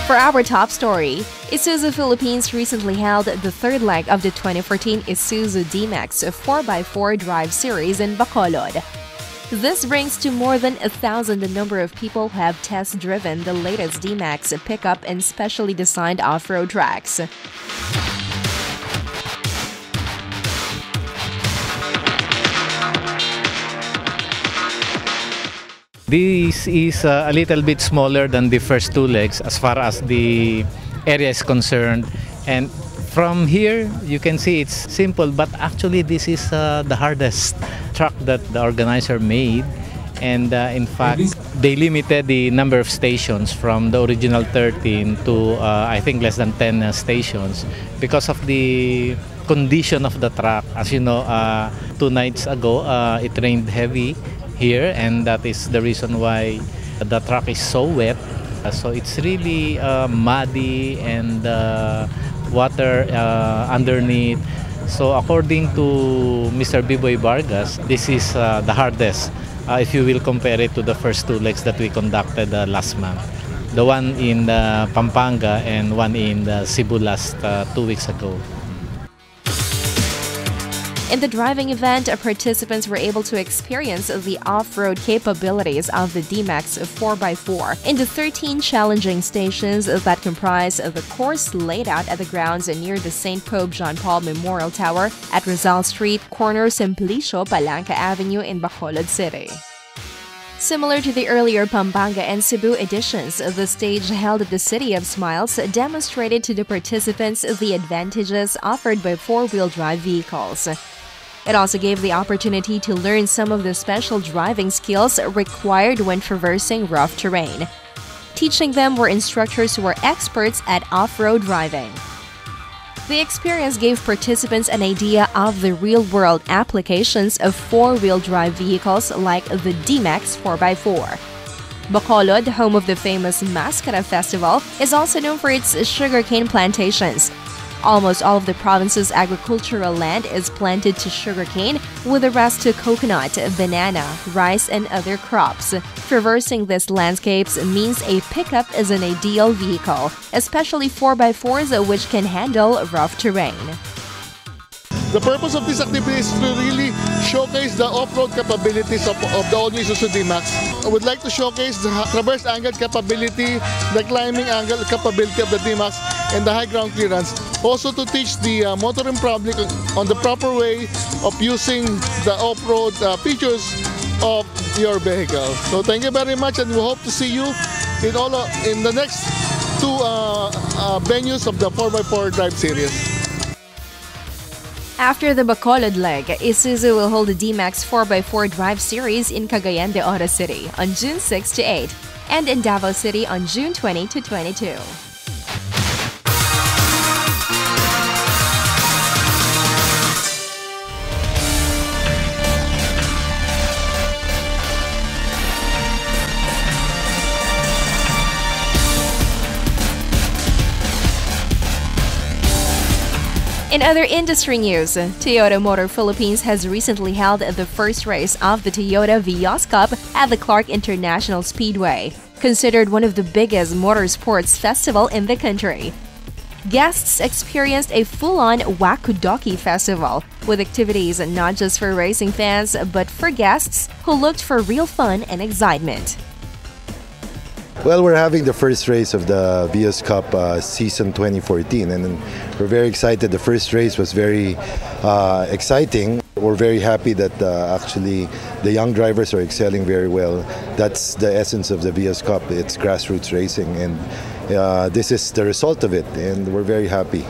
For our top story, Isuzu Philippines recently held the third leg of the 2014 Isuzu Dmax 4x4 Drive Series in Bacolod. This brings to more than 1,000 the number of people who have test-driven the latest Dmax pickup in specially designed off-road tracks. This is a little bit smaller than the first two legs as far as the area is concerned, and from here you can see it's simple, but actually this is the hardest track that the organizer made, and in fact they limited the number of stations from the original 13 to I think less than 10 stations because of the condition of the track. As you know, 2 nights ago it rained heavy here, and that is the reason why the track is so wet. So it's really muddy and water underneath. So according to Mr. Biboy Vargas, this is the hardest if you will compare it to the first two legs that we conducted last month. The one in Pampanga and one in Cebu last 2 weeks ago. In the driving event, participants were able to experience the off-road capabilities of the Dmax 4x4 in the 13 challenging stations that comprise the course laid out at the grounds near the St. Pope John Paul Memorial Tower at Rizal Street, corner Simplicio, Palanca Avenue in Bacolod City. Similar to the earlier Pampanga and Cebu editions, the stage held at the City of Smiles demonstrated to the participants the advantages offered by four-wheel drive vehicles. It also gave the opportunity to learn some of the special driving skills required when traversing rough terrain. Teaching them were instructors who were experts at off-road driving. The experience gave participants an idea of the real-world applications of four-wheel drive vehicles like the Dmax 4x4. Bacolod, home of the famous Mascara Festival, is also known for its sugarcane plantations. Almost all of the province's agricultural land is planted to sugarcane, with the rest to coconut, banana, rice, and other crops. Traversing these landscapes means a pickup is an ideal vehicle, especially 4x4s which can handle rough terrain. The purpose of this activity is to really showcase the off-road capabilities of the all-new Isuzu Dmax. I would like to showcase the traverse angle capability, the climbing angle capability of the Dmax, and the high ground clearance. Also to teach the motoring public on the proper way of using the off-road features of your vehicle. So thank you very much, and we hope to see you in the next two venues of the 4x4 Drive Series. After the Bacolod leg, Isuzu will hold the Dmax 4x4 Drive Series in Cagayan de Oro City on June 6 to 8 and in Davao City on June 20 to 22. In other industry news, Toyota Motor Philippines has recently held the first race of the Toyota Vios Cup at the Clark International Speedway, considered one of the biggest motorsports festival in the country. Guests experienced a full-on Wakudoki festival, with activities not just for racing fans but for guests who looked for real fun and excitement. Well, we're having the first race of the Vios Cup season 2014, and we're very excited. The first race was very exciting. We're very happy that actually the young drivers are excelling very well. That's the essence of the Vios Cup. It's grassroots racing, and this is the result of it, and we're very happy.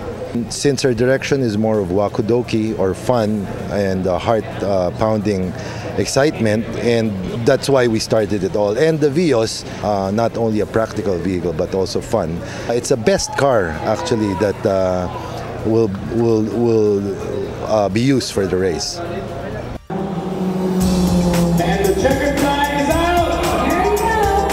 Since our direction is more of wakudoki, or fun and heart-pounding excitement, and that's why we started it all. And the Vios, not only a practical vehicle but also fun. It's the best car actually that will be used for the race. And the checkered flag is out! Here we go!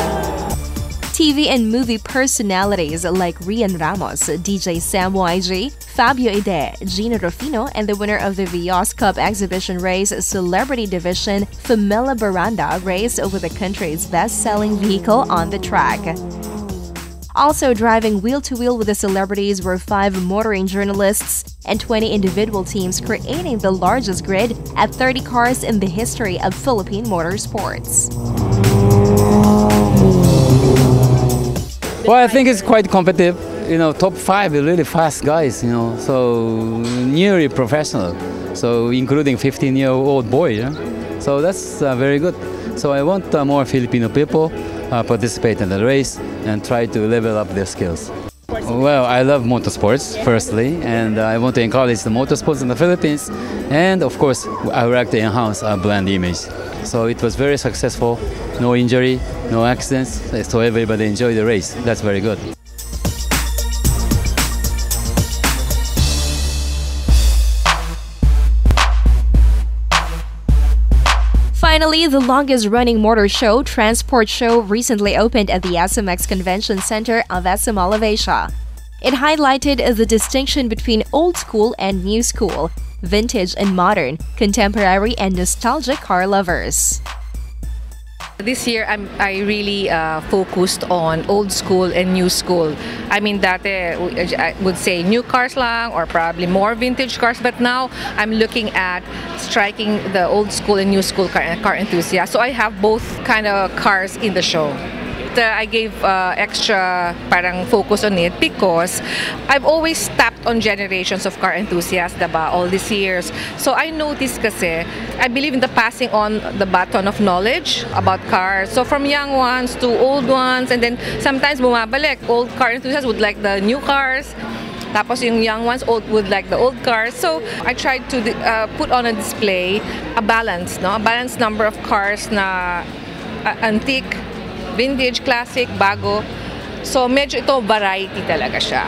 TV and movie personalities like Rian Ramos, DJ Sam YG, Fabio Ide, Gino Rufino, and the winner of the Vios Cup exhibition race Celebrity Division, Famela Baranda, raced over the country's best-selling vehicle on the track. Also driving wheel-to-wheel with the celebrities were 5 motoring journalists and 20 individual teams, creating the largest grid at 30 cars in the history of Philippine motorsports. Well, I think it's quite competitive. You know, top 5 are really fast guys, you know, so nearly professional. So including 15-year-old boy, yeah? So that's very good. So I want more Filipino people participate in the race and try to level up their skills. Well, I love motorsports, firstly, and I want to encourage the motorsports in the Philippines. And of course, I would like to enhance our brand image. So it was very successful, no injury, no accidents, so everybody enjoyed the race. That's very good. Finally, the longest-running motor show, Transport Show, recently opened at the SMX Convention Center of SM Alavesia. It highlighted the distinction between old school and new school, vintage and modern, contemporary and nostalgic car lovers. This year, I really focused on old school and new school. I mean, dati, I would say new cars lang or probably more vintage cars, but now I'm looking at striking the old school and new school car enthusiast. So I have both kind of cars in the show. I gave extra parang focus on it because I've always tapped on generations of car enthusiasts, diba, all these years. So I noticed kasi, I believe in the passing on the baton of knowledge about cars. So from young ones to old ones, and then sometimes bumabalik. Old car enthusiasts would like the new cars. Tapos yung young ones would like the old cars. So I tried to put on a display a balance, no? A balanced number of cars na antique, vintage, classic, bago. So medyo ito variety talaga siya.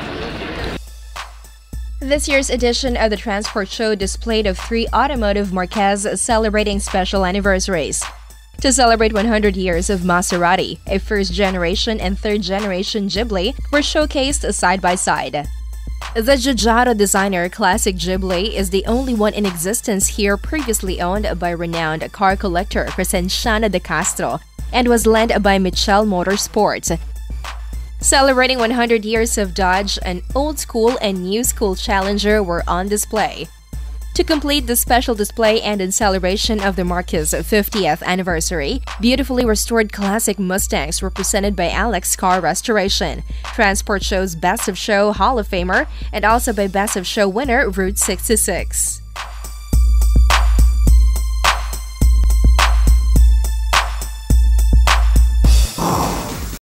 This year's edition of the Transport Show displayed of 3 automotive marques celebrating special anniversaries. To celebrate 100 years of Maserati, a first-generation and third-generation Ghibli were showcased side by side. The Giugiaro designer classic Ghibli is the only one in existence here, previously owned by renowned car collector Crescenciano de Castro, and was lent by Mitchell Motorsports. Celebrating 100 years of Dodge, an old school and new school Challenger were on display. To complete the special display and in celebration of the Marque's 50th anniversary, beautifully restored classic Mustangs were presented by Alex Car Restoration, Transport Show's Best of Show Hall of Famer, and also by Best of Show winner Route 66.